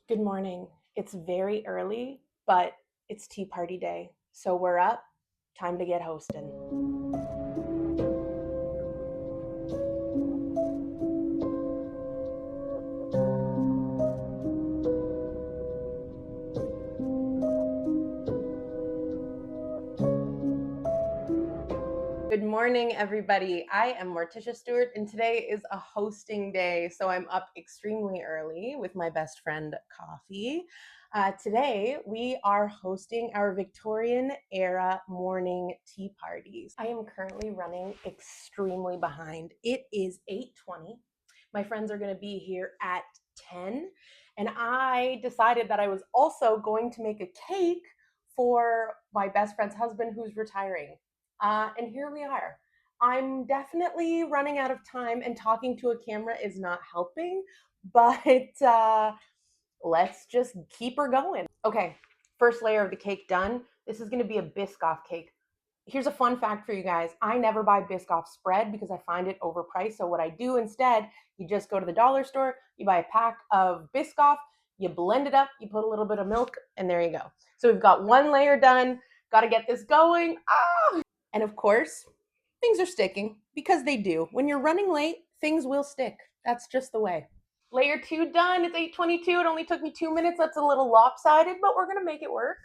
Good morning. It's very early, but it's tea party day. So we're up. Time to get hosting. Good morning, everybody. I am Morticia Stewart, and today is a hosting day. So I'm up extremely early with my best friend, Coffee. Today, we are hosting our Victorian era morning tea parties. I am currently running extremely behind. It is 8:20. My friends are going to be here at 10, and I decided that I was also going to make a cake for my best friend's husband who's retiring. And here we are. I'm definitely running out of time, and talking to a camera is not helping, but let's just keep her going. Okay, first layer of the cake done. This is going to be a Biscoff cake. Here's a fun fact for you guys. I never buy Biscoff spread because I find it overpriced. So what I do instead, you just go to the dollar store, you buy a pack of Biscoff, you blend it up, you put a little bit of milk, and there you go. So we've got one layer done. Got to get this going. And of course, things are sticking because they do. When you're running late, things will stick. That's just the way. Layer 2 done. It's 8:22. It only took me 2 minutes. That's a little lopsided, but we're going to make it work.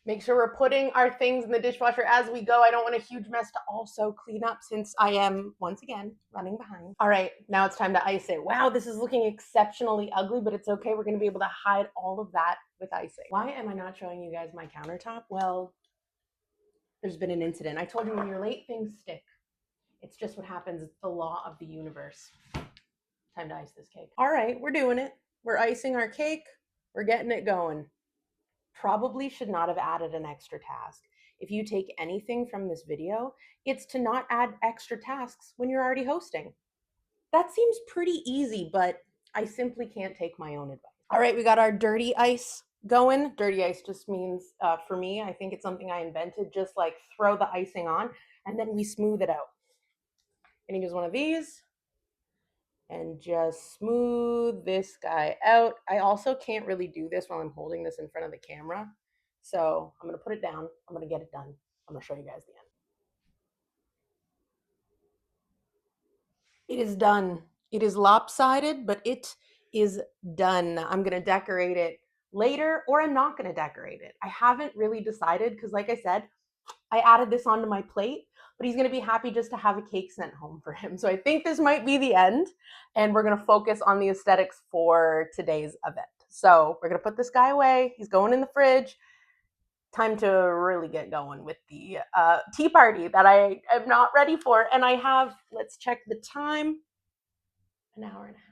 Make sure we're putting our things in the dishwasher as we go. I don't want a huge mess to also clean up since I am, once again, running behind. All right, now it's time to ice it. Wow, this is looking exceptionally ugly, but it's okay. We're going to be able to hide all of that with icing. Why am I not showing you guys my countertop? Well, there's been an incident. I told you when you're late, things stick. It's just what happens. It's the law of the universe. Time to ice this cake. All right, we're doing it. We're icing our cake. We're getting it going. Probably should not have added an extra task. If you take anything from this video, it's to not add extra tasks when you're already hosting. That seems pretty easy, but I simply can't take my own advice. All right, we got our dirty ice going. Dirty ice just means, for me, I think it's something I invented, just like throw the icing on and then we smooth it out. I'm gonna use one of these and just smooth this guy out. I also can't really do this while I'm holding this in front of the camera. So I'm gonna put it down. I'm gonna get it done. I'm gonna show you guys the end. It is done. It is lopsided, but it is done. I'm gonna decorate it later, or I'm not gonna decorate it. I haven't really decided because, like I said, I added this onto my plate, but he's gonna be happy just to have a cake sent home for him. So I think this might be the end, and we're gonna focus on the aesthetics for today's event. So we're gonna put this guy away. He's going in the fridge. Time to really get going with the tea party that I am not ready for. And I have, let's check the time, an hour and a half.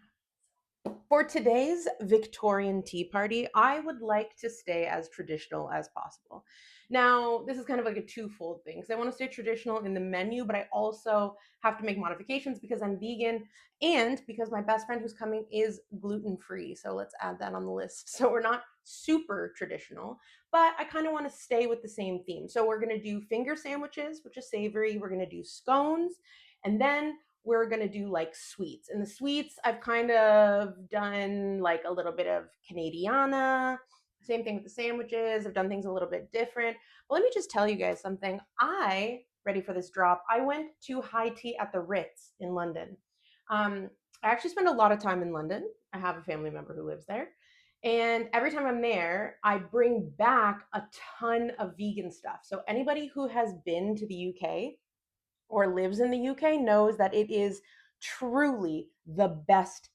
For today's Victorian tea party, I would like to stay as traditional as possible. Now, this is kind of like a twofold thing because I want to stay traditional in the menu, but I also have to make modifications because I'm vegan and because my best friend who's coming is gluten-free. So let's add that on the list. So we're not super traditional, but I kind of want to stay with the same theme. So we're going to do finger sandwiches, which is savory. We're going to do scones, and then we're going to do like sweets. And the sweets, I've kind of done like a little bit of Canadiana. Same thing with the sandwiches. I've done things a little bit different. But let me just tell you guys something. Ready for this drop, I went to high tea at the Ritz in London. I actually spend a lot of time in London. I have a family member who lives there. And every time I'm there, I bring back a ton of vegan stuff. So anybody who has been to the UK or lives in the UK knows that it is truly the best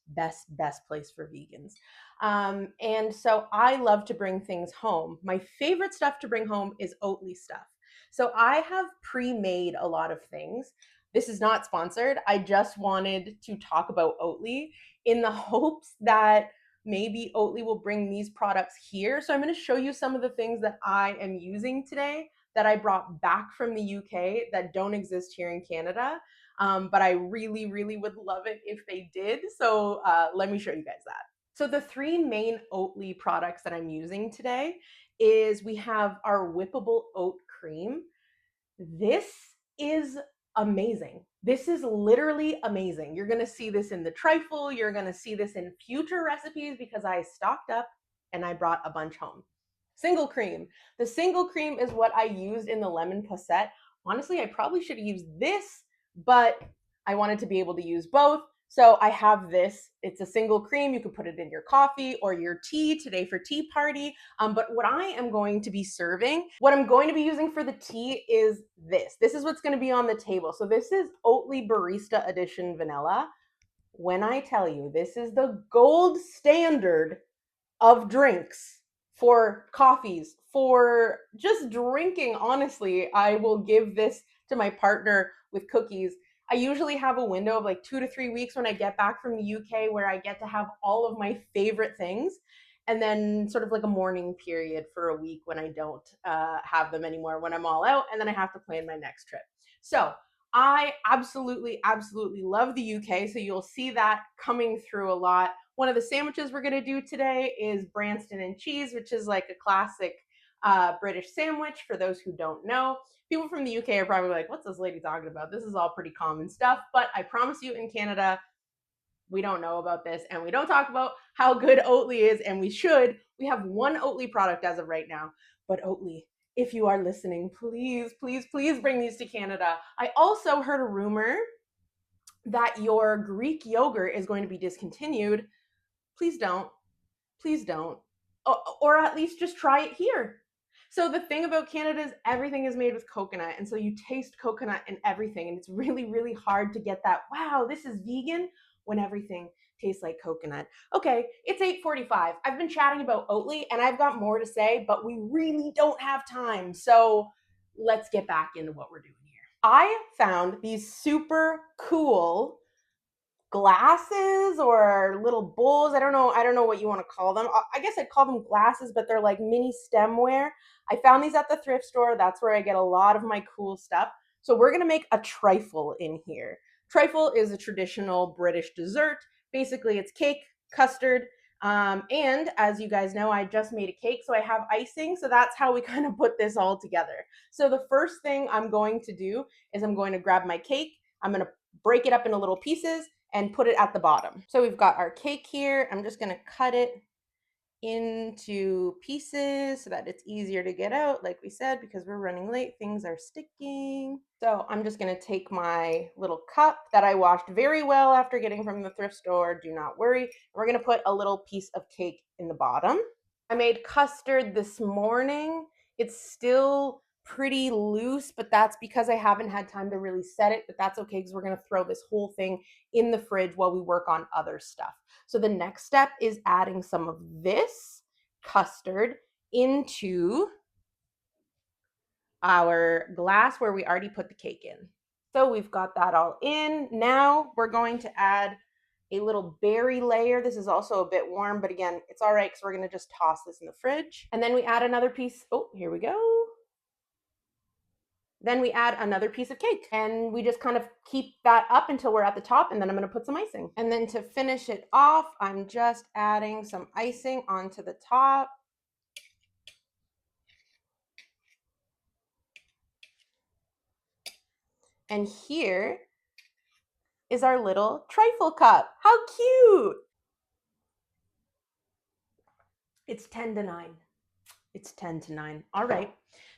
place for vegans. And so I love to bring things home. My favorite stuff to bring home is Oatly stuff. So I have pre-made a lot of things. This is not sponsored. I just wanted to talk about Oatly in the hopes that maybe Oatly will bring these products here. So I'm going to show you some of the things that I am using today that I brought back from the UK that don't exist here in Canada. But I really, really would love it if they did. So let me show you guys that. So the three main Oatly products that I'm using today is we have our whippable oat cream. This is amazing. This is literally amazing. You're gonna see this in the trifle. You're gonna see this in future recipes because I stocked up and I brought a bunch home. Single cream. The single cream is what I used in the lemon posset. Honestly, I probably should have used this, but I wanted to be able to use both. So I have this. It's a single cream. You can put it in your coffee or your tea today for tea party. But what I am going to be serving, what I'm going to be using for the tea is this. This is what's going to be on the table. So this is Oatly Barista Edition Vanilla. When I tell you this is the gold standard of drinks, for coffees, for just drinking, honestly, I will give this to my partner with cookies. I usually have a window of like 2 to 3 weeks when I get back from the UK where I get to have all of my favorite things. And then sort of like a mourning period for a week when I don't have them anymore, when I'm all out, and then I have to plan my next trip. So I absolutely, absolutely love the UK. So you'll see that coming through a lot. One of the sandwiches we're going to do today is Branston and cheese, which is like a classic British sandwich for those who don't know. People from the UK are probably like, what's this lady talking about? This is all pretty common stuff. But I promise you, in Canada, we don't know about this, and we don't talk about how good Oatly is, and we should. We have one Oatly product as of right now, but Oatly, if you are listening, please, please, please bring these to Canada. I also heard a rumor that your Greek yogurt is going to be discontinued. Please don't. Please don't. Or at least just try it here. So the thing about Canada is everything is made with coconut. And so you taste coconut in everything. And it's really, really hard to get that, wow, this is vegan, when everything tastes like coconut. Okay, it's 8:45. I've been chatting about Oatly and I've got more to say, but we really don't have time. So let's get back into what we're doing here. I found these super cool glasses or little bowls. I don't know what you want to call them. I guess I'd call them glasses, but they're like mini stemware. I found these at the thrift store. That's where I get a lot of my cool stuff. So we're going to make a trifle in here. Trifle is a traditional British dessert. Basically, it's cake, custard, and as you guys know, I just made a cake, so I have icing. So that's how we kind of put this all together. So the first thing I'm going to do is I'm going to grab my cake. I'm going to break it up into little pieces and put it at the bottom. So we've got our cake here. I'm just gonna cut it into pieces so that it's easier to get out, like we said, because we're running late, things are sticking. So I'm just gonna take my little cup that I washed very well after getting from the thrift store, do not worry. We're gonna put a little piece of cake in the bottom. I made custard this morning. It's still pretty loose, but that's because I haven't had time to really set it, but that's okay because we're going to throw this whole thing in the fridge while we work on other stuff. So the next step is adding some of this custard into our glass where we already put the cake in. So we've got that all in. Now we're going to add a little berry layer. This is also a bit warm, but again, it's all right because we're going to just toss this in the fridge. And then we add another piece. Oh, here we go. Then we add another piece of cake and we just kind of keep that up until we're at the top, and then I'm going to put some icing. And then to finish it off, I'm just adding some icing onto the top. And here is our little trifle cup. How cute! It's 10 to 9. It's 10 to 9. All right.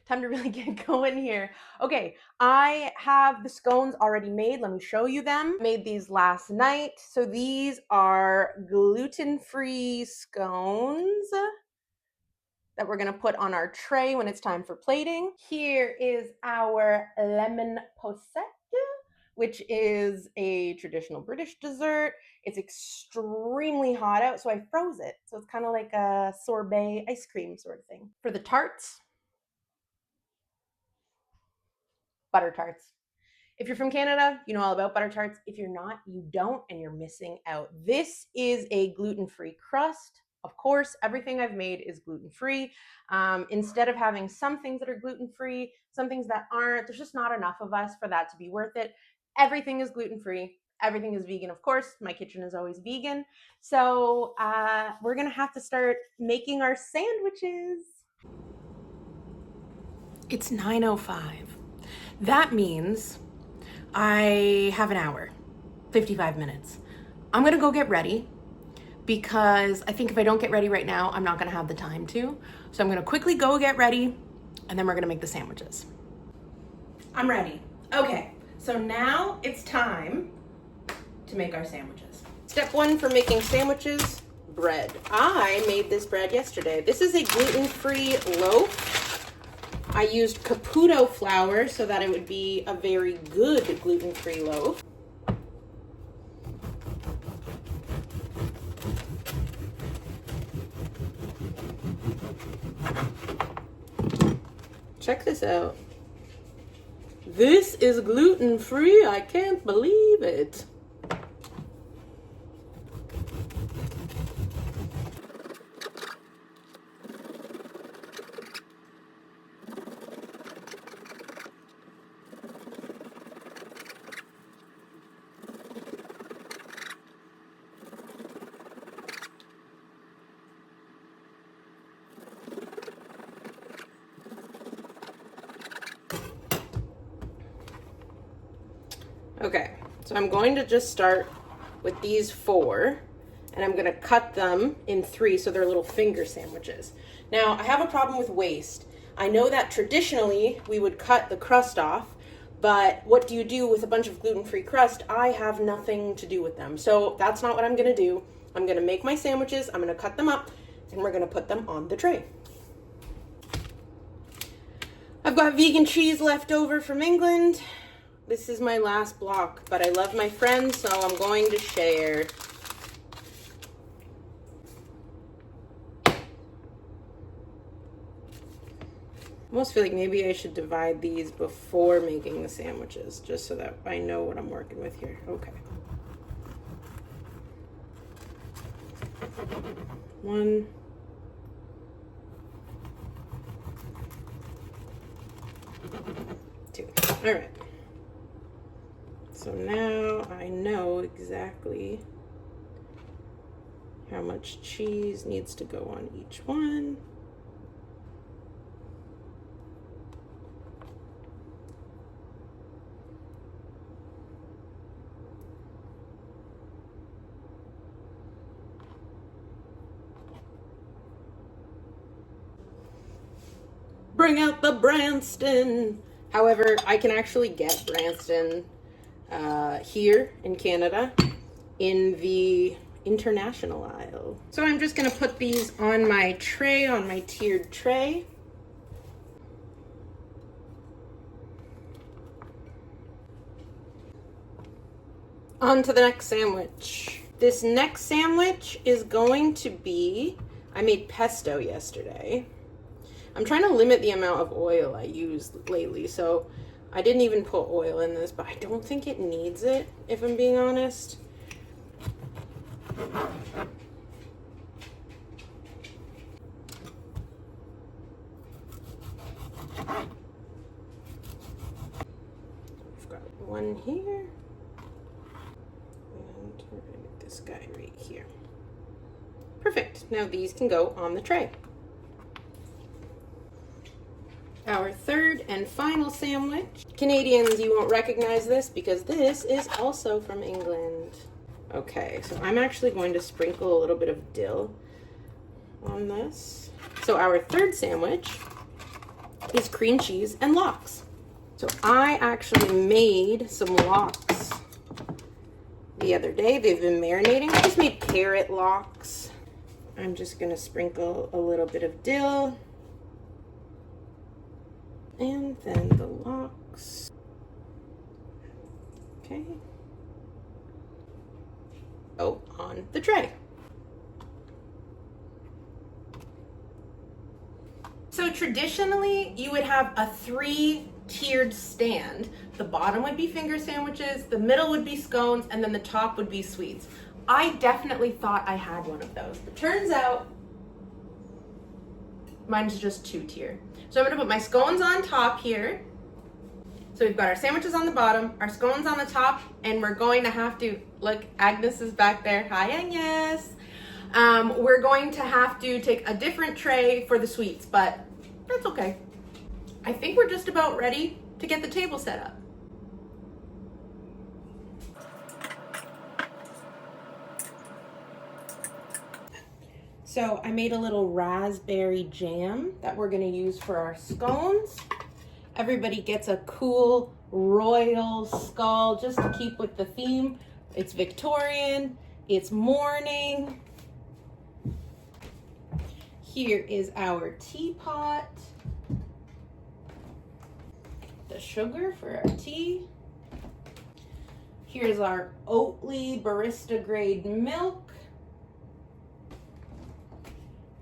Time to really get going here. Okay, I have the scones already made. Let me show you them. I made these last night. So these are gluten-free scones that we're gonna put on our tray when it's time for plating. Here is our lemon posset, which is a traditional British dessert. It's extremely hot out, so I froze it. So it's kind of like a sorbet ice cream sort of thing. For the tarts, butter tarts. If you're from Canada, you know all about butter tarts. If you're not, you don't, and you're missing out. This is a gluten-free crust. Of course, everything I've made is gluten-free. Instead of having some things that are gluten-free, some things that aren't, there's just not enough of us for that to be worth it. Everything is gluten-free. Everything is vegan, of course. My kitchen is always vegan. So we're gonna have to start making our sandwiches. It's 9:05. That means I have an hour, 55 minutes. I'm gonna go get ready, because I think if I don't get ready right now, I'm not gonna have the time to. So I'm gonna quickly go get ready, and then we're gonna make the sandwiches. I'm ready. Okay, so now it's time to make our sandwiches. Step one for making sandwiches, bread. I made this bread yesterday. This is a gluten-free loaf. I used Caputo flour so that it would be a very good gluten-free loaf. Check this out. This is gluten-free. I can't believe it. Okay, so I'm going to just start with these 4, and I'm going to cut them in 3 so they're little finger sandwiches. Now, I have a problem with waste. I know that traditionally we would cut the crust off, but what do you do with a bunch of gluten-free crust? I have nothing to do with them. So that's not what I'm going to do. I'm going to make my sandwiches, I'm going to cut them up, and we're going to put them on the tray. I've got vegan cheese left over from England. This is my last block, but I love my friends, so I'm going to share. I almost feel like maybe I should divide these before making the sandwiches, just so that I know what I'm working with here. Okay. 1. 2. All right. So now I know exactly how much cheese needs to go on each one. Bring out the Branston. However, I can actually get Branston here in Canada in the international aisle. So I'm just gonna put these on my tray, on my tiered tray. On to the next sandwich. This next sandwich is going to be, I made pesto yesterday. I'm trying to limit the amount of oil I use lately, so I didn't even put oil in this, but I don't think it needs it, if I'm being honest. We've got one here, and we're gonna get this guy right here. Perfect. Now these can go on the tray. Our third and final sandwich. Canadians, you won't recognize this because this is also from England. Okay, so I'm actually going to sprinkle a little bit of dill on this. So our third sandwich is cream cheese and lox. So I actually made some lox the other day. They've been marinating. I just made carrot lox. I'm just gonna sprinkle a little bit of dill. And then the lox. Okay. Oh, on the tray. So traditionally, you would have a 3-tiered stand. The bottom would be finger sandwiches, the middle would be scones, and then the top would be sweets. I definitely thought I had one of those, but turns out mine's just 2-tier. So I'm gonna put my scones on top here. So we've got our sandwiches on the bottom, our scones on the top, and we're going to have to, look, Agnes is back there. Hi, Agnes. We're going to have to take a different tray for the sweets, but that's okay. I think we're just about ready to get the table set up. So I made a little raspberry jam that we're gonna use for our scones. Everybody gets a cool royal skull just to keep with the theme. It's Victorian, it's mourning. Here is our teapot. The sugar for our tea. Here's our Oatly barista grade milk.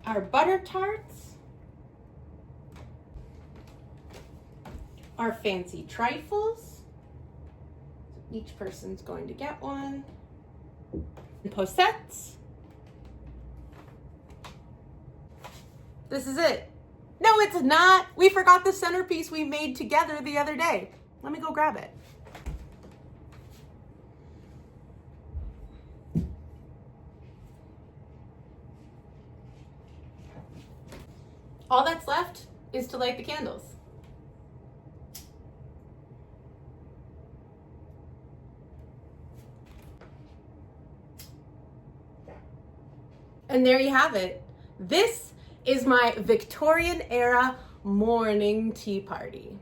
Our butter tarts. Our fancy trifles. Each person's going to get one. And posettes. This is it. No, it's not. We forgot the centerpiece we made together the other day. Let me go grab it. All that's left is to light the candles. And there you have it. This is my Victorian era morning tea party.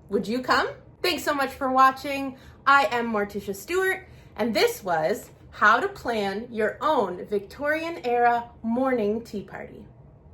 Would you come? Thanks so much for watching. I am Morticia Stewart, and this was how to plan your own Victorian era morning tea party.